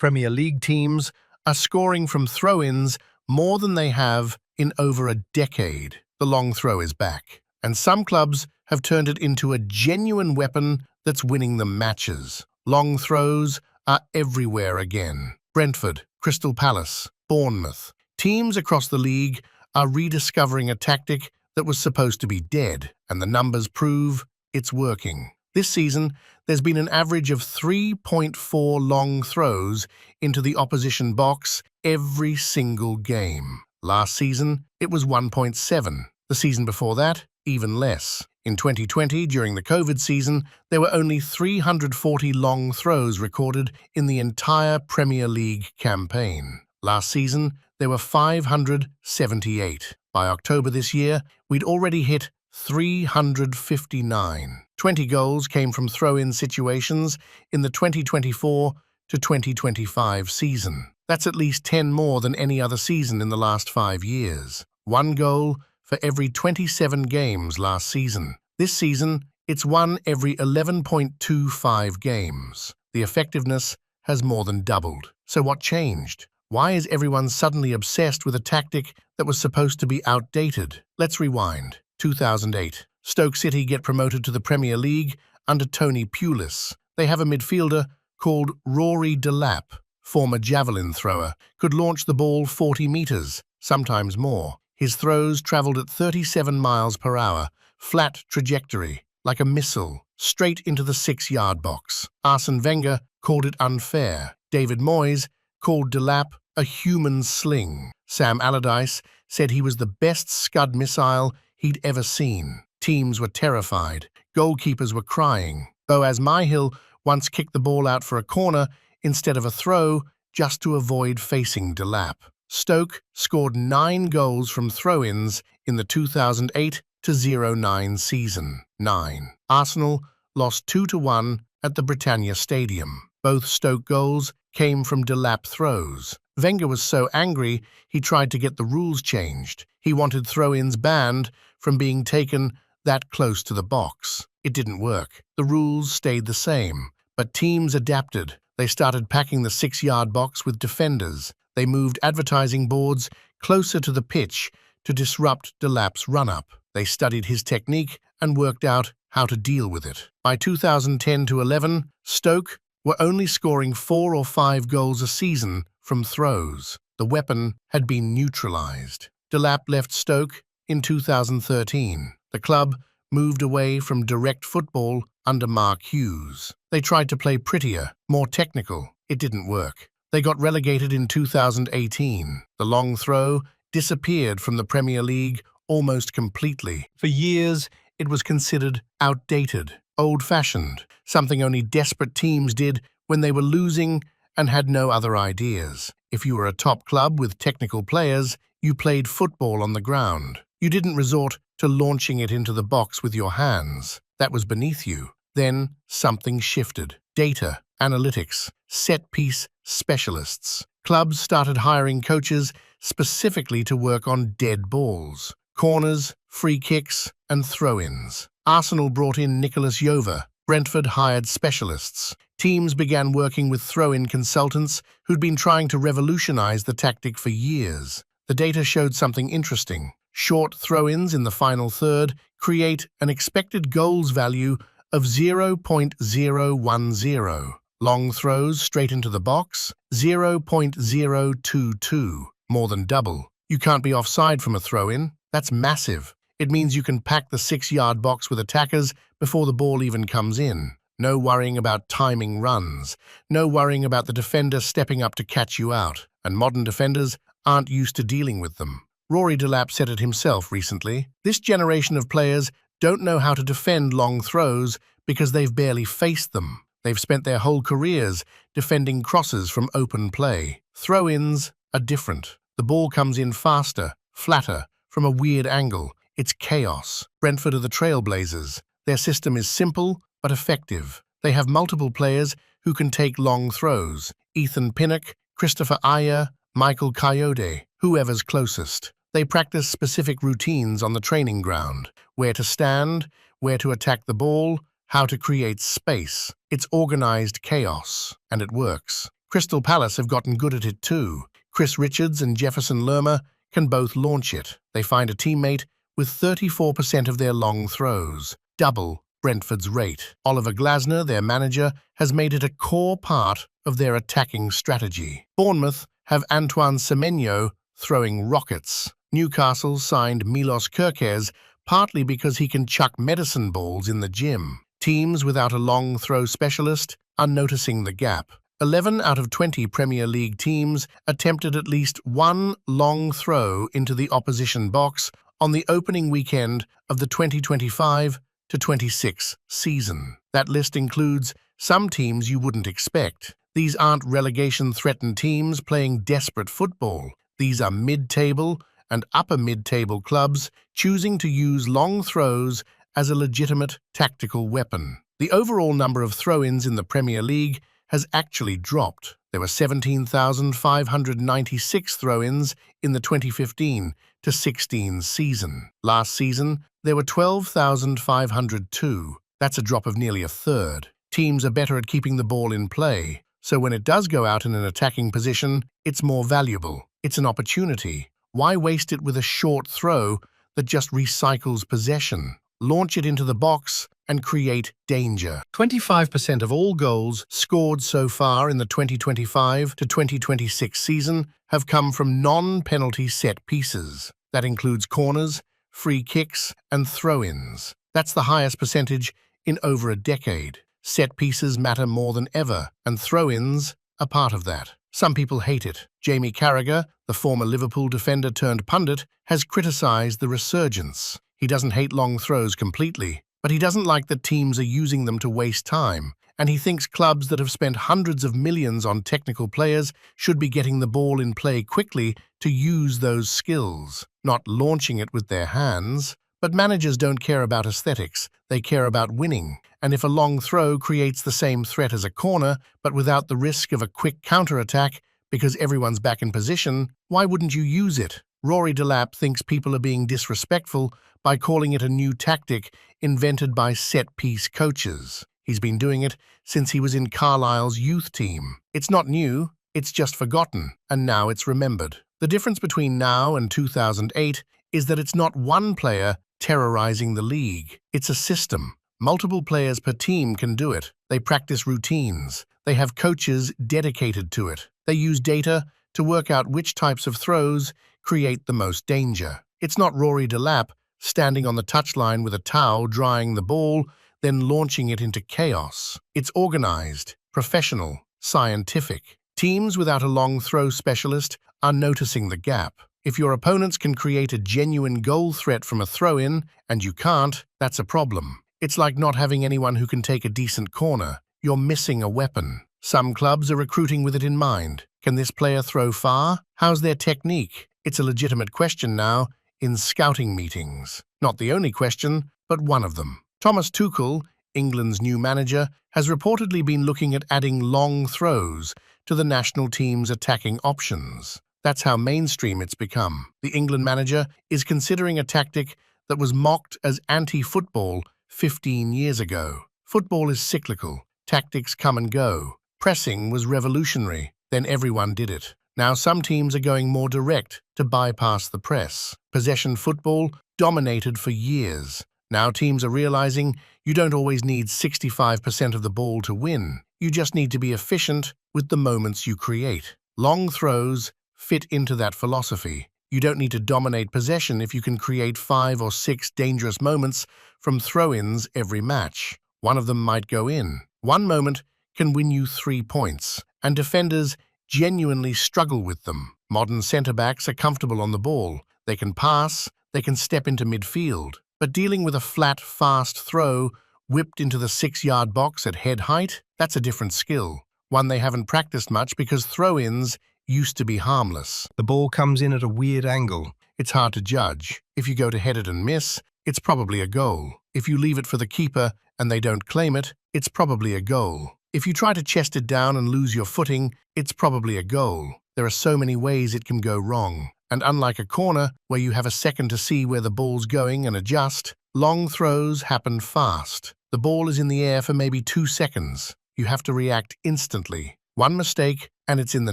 Premier League teams are scoring from throw-ins more than they have in over a decade. The long throw is back, and some clubs have turned it into a genuine weapon that's winning them matches. Long throws are everywhere again. Brentford, Crystal Palace, Bournemouth. Teams across the league are rediscovering a tactic that was supposed to be dead, and the numbers prove it's working. This season, there's been an average of 3.4 long throws into the opposition box every single game. Last season, it was 1.7. The season before that, even less. In 2020, during the COVID season, there were only 340 long throws recorded in the entire Premier League campaign. Last season, there were 578. By October this year, we'd already hit 359. 20 goals came from throw-in situations in the 2024 to 2025 season. That's at least 10 more than any other season in the last 5 years. 1 goal for every 27 games last season. This season, it's 1 every 11.25 games. The effectiveness has more than doubled. So what changed? Why is everyone suddenly obsessed with a tactic that was supposed to be outdated? Let's rewind. 2008. Stoke City get promoted to the Premier League under Tony Pulis. They have a midfielder called Rory Delap, former javelin thrower, could launch the ball 40 metres, sometimes more. His throws travelled at 37 miles per hour, flat trajectory, like a missile, straight into the 6-yard box. Arsene Wenger called it unfair. David Moyes called Delap a human sling. Sam Allardyce said he was the best scud missile he'd ever seen. Teams were terrified. Goalkeepers were crying. Boaz Myhill once kicked the ball out for a corner instead of a throw just to avoid facing Delap. Stoke scored 9 goals from throw-ins in the 2008-09 season. 9. Arsenal lost 2-1 at the Britannia Stadium. Both Stoke goals came from Delap throws. Wenger was so angry he tried to get the rules changed. He wanted throw-ins banned from being taken that close to the box. It didn't work. The rules stayed the same, but teams adapted. They started packing the 6-yard box with defenders. They moved advertising boards closer to the pitch to disrupt Delap's run-up. They studied his technique and worked out how to deal with it. By 2010-11, Stoke were only scoring 4 or 5 goals a season from throws. The weapon had been neutralized. Delap left Stoke in 2013. The club moved away from direct football under Mark Hughes. They tried to play prettier, more technical. It didn't work. They got relegated in 2018. The long throw disappeared from the Premier League almost completely. For years, it was considered outdated, old-fashioned, something only desperate teams did when they were losing and had no other ideas. If you were a top club with technical players, you played football on the ground. You didn't resort to launching it into the box with your hands. That was beneath you. Then something shifted. Data, analytics, set-piece specialists. Clubs started hiring coaches specifically to work on dead balls, corners, free kicks, and throw-ins. Arsenal brought in Nicholas Jover. Brentford hired specialists. Teams began working with throw-in consultants who'd been trying to revolutionize the tactic for years. The data showed something interesting. Short throw-ins in the final third create an expected goals value of 0.010. Long throws straight into the box, 0.022, more than double. You can't be offside from a throw-in. That's massive. It means you can pack the 6-yard box with attackers before the ball even comes in. No worrying about timing runs. No worrying about the defender stepping up to catch you out. And modern defenders aren't used to dealing with them. Rory Delap said it himself recently. This generation of players don't know how to defend long throws because they've barely faced them. They've spent their whole careers defending crosses from open play. Throw-ins are different. The ball comes in faster, flatter, from a weird angle. It's chaos. Brentford are the trailblazers. Their system is simple but effective. They have multiple players who can take long throws. Ethan Pinnock, Christopher Ayer, Michael Coyote, whoever's closest. They practice specific routines on the training ground. Where to stand, where to attack the ball, how to create space. It's organized chaos, and it works. Crystal Palace have gotten good at it too. Chris Richards and Jefferson Lerma can both launch it. They find a teammate with 34% of their long throws, double Brentford's rate. Oliver Glasner, their manager, has made it a core part of their attacking strategy. Bournemouth have Antoine Semenyo throwing rockets. Newcastle signed Milos Kerkez partly because he can chuck medicine balls in the gym. Teams without a long throw specialist are noticing the gap. 11 out of 20 Premier League teams attempted at least one long throw into the opposition box on the opening weekend of the 2025-26 season. That list includes some teams you wouldn't expect. These aren't relegation-threatened teams playing desperate football. These are mid-table and upper mid-table clubs choosing to use long throws as a legitimate tactical weapon. The overall number of throw-ins in the Premier League has actually dropped. There were 17,596 throw-ins in the 2015-16 season. Last season, there were 12,502. That's a drop of nearly a third. Teams are better at keeping the ball in play, so when it does go out in an attacking position, it's more valuable. It's an opportunity. Why waste it with a short throw that just recycles possession? Launch it into the box and create danger. 25% of all goals scored so far in the 2025-2026 season have come from non-penalty set pieces. That includes corners, free kicks, and throw-ins. That's the highest percentage in over a decade. Set pieces matter more than ever, and throw-ins are part of that. Some people hate it. Jamie Carragher, the former Liverpool defender turned pundit, has criticised the resurgence. He doesn't hate long throws completely, but he doesn't like that teams are using them to waste time, and he thinks clubs that have spent hundreds of millions on technical players should be getting the ball in play quickly to use those skills, not launching it with their hands. But managers don't care about aesthetics, they care about winning, and if a long throw creates the same threat as a corner, but without the risk of a quick counter-attack because everyone's back in position, why wouldn't you use it? Rory Delap thinks people are being disrespectful by calling it a new tactic invented by set-piece coaches. He's been doing it since he was in Carlisle's youth team. It's not new, it's just forgotten, and now it's remembered. The difference between now and 2008 is that it's not one player terrorizing the league. It's a system. Multiple players per team can do it. They practice routines. They have coaches dedicated to it. They use data to work out which types of throws create the most danger. It's not Rory Delap standing on the touchline with a towel drying the ball, then launching it into chaos. It's organized, professional, scientific. Teams without a long throw specialist are noticing the gap. If your opponents can create a genuine goal threat from a throw-in and you can't, that's a problem. It's like not having anyone who can take a decent corner. You're missing a weapon. Some clubs are recruiting with it in mind. Can this player throw far? How's their technique? It's a legitimate question now in scouting meetings. Not the only question, but one of them. Thomas Tuchel, England's new manager, has reportedly been looking at adding long throws to the national team's attacking options. That's how mainstream it's become. The England manager is considering a tactic that was mocked as anti-football 15 years ago. Football is cyclical. Tactics come and go. Pressing was revolutionary. Then everyone did it. Now some teams are going more direct to bypass the press. Possession football dominated for years. Now teams are realizing you don't always need 65% of the ball to win. You just need to be efficient with the moments you create. Long throws fit into that philosophy. You don't need to dominate possession if you can create 5 or 6 dangerous moments from throw-ins every match. One of them might go in. One moment can win you 3 points, and defenders genuinely struggle with them. Modern centre-backs are comfortable on the ball. They can pass, they can step into midfield. But dealing with a flat, fast throw whipped into the 6-yard box at head height, that's a different skill. One they haven't practiced much because throw-ins used to be harmless. The ball comes in at a weird angle. It's hard to judge. If you go to head it and miss, it's probably a goal. If you leave it for the keeper and they don't claim it, it's probably a goal. If you try to chest it down and lose your footing, it's probably a goal. There are so many ways it can go wrong. And unlike a corner, where you have a second to see where the ball's going and adjust, long throws happen fast. The ball is in the air for maybe 2 seconds. You have to react instantly. One mistake, and it's in the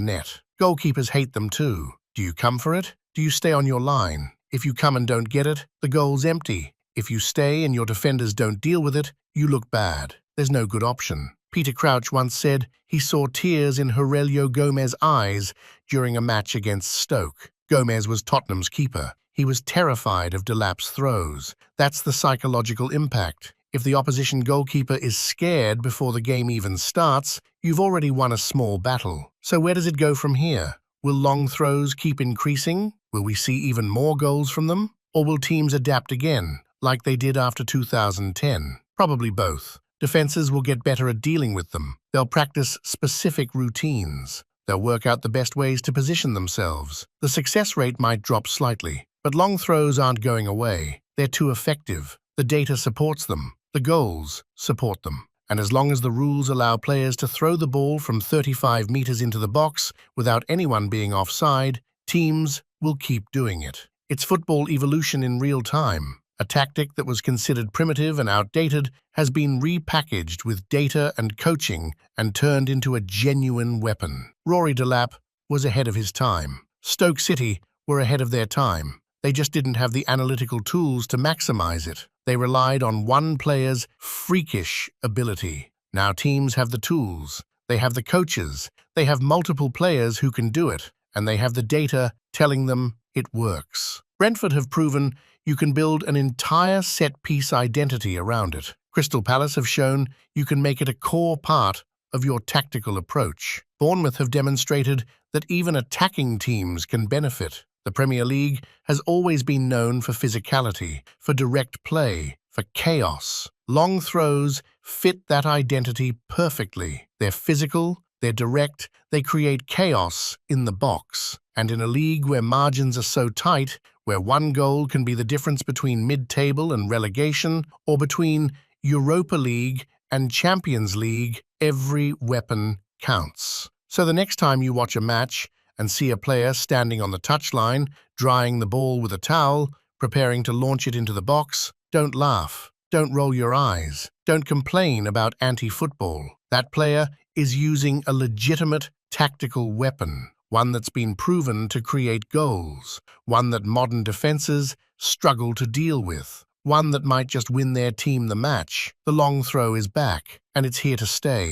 net. Goalkeepers hate them too. Do you come for it? Do you stay on your line? If you come and don't get it, the goal's empty. If you stay and your defenders don't deal with it, you look bad. There's no good option. Peter Crouch once said he saw tears in Aurelio Gomez's eyes during a match against Stoke. Gomez was Tottenham's keeper. He was terrified of Delap's throws. That's the psychological impact. If the opposition goalkeeper is scared before the game even starts, you've already won a small battle. So where does it go from here? Will long throws keep increasing? Will we see even more goals from them? Or will teams adapt again, like they did after 2010? Probably both. Defenses will get better at dealing with them. They'll practice specific routines. They'll work out the best ways to position themselves. The success rate might drop slightly, but long throws aren't going away. They're too effective. The data supports them. The goals support them. And as long as the rules allow players to throw the ball from 35 meters into the box without anyone being offside, teams will keep doing it. It's football evolution in real time. A tactic that was considered primitive and outdated has been repackaged with data and coaching and turned into a genuine weapon. Rory Delap was ahead of his time. Stoke City were ahead of their time. They just didn't have the analytical tools to maximize it. They relied on one player's freakish ability. Now teams have the tools. They have the coaches. They have multiple players who can do it, and they have the data telling them it works. Brentford have proven you can build an entire set-piece identity around it. Crystal Palace have shown you can make it a core part of your tactical approach. Bournemouth have demonstrated that even attacking teams can benefit. The Premier League has always been known for physicality, for direct play, for chaos. Long throws fit that identity perfectly. They're physical, they're direct, they create chaos in the box. And in a league where margins are so tight, where one goal can be the difference between mid-table and relegation, or between Europa League and Champions League, every weapon counts. So the next time you watch a match and see a player standing on the touchline, drying the ball with a towel, preparing to launch it into the box, don't laugh. Don't roll your eyes. Don't complain about anti-football. That player is using a legitimate tactical weapon, one that's been proven to create goals, one that modern defenses struggle to deal with, one that might just win their team the match. The long throw is back, and it's here to stay.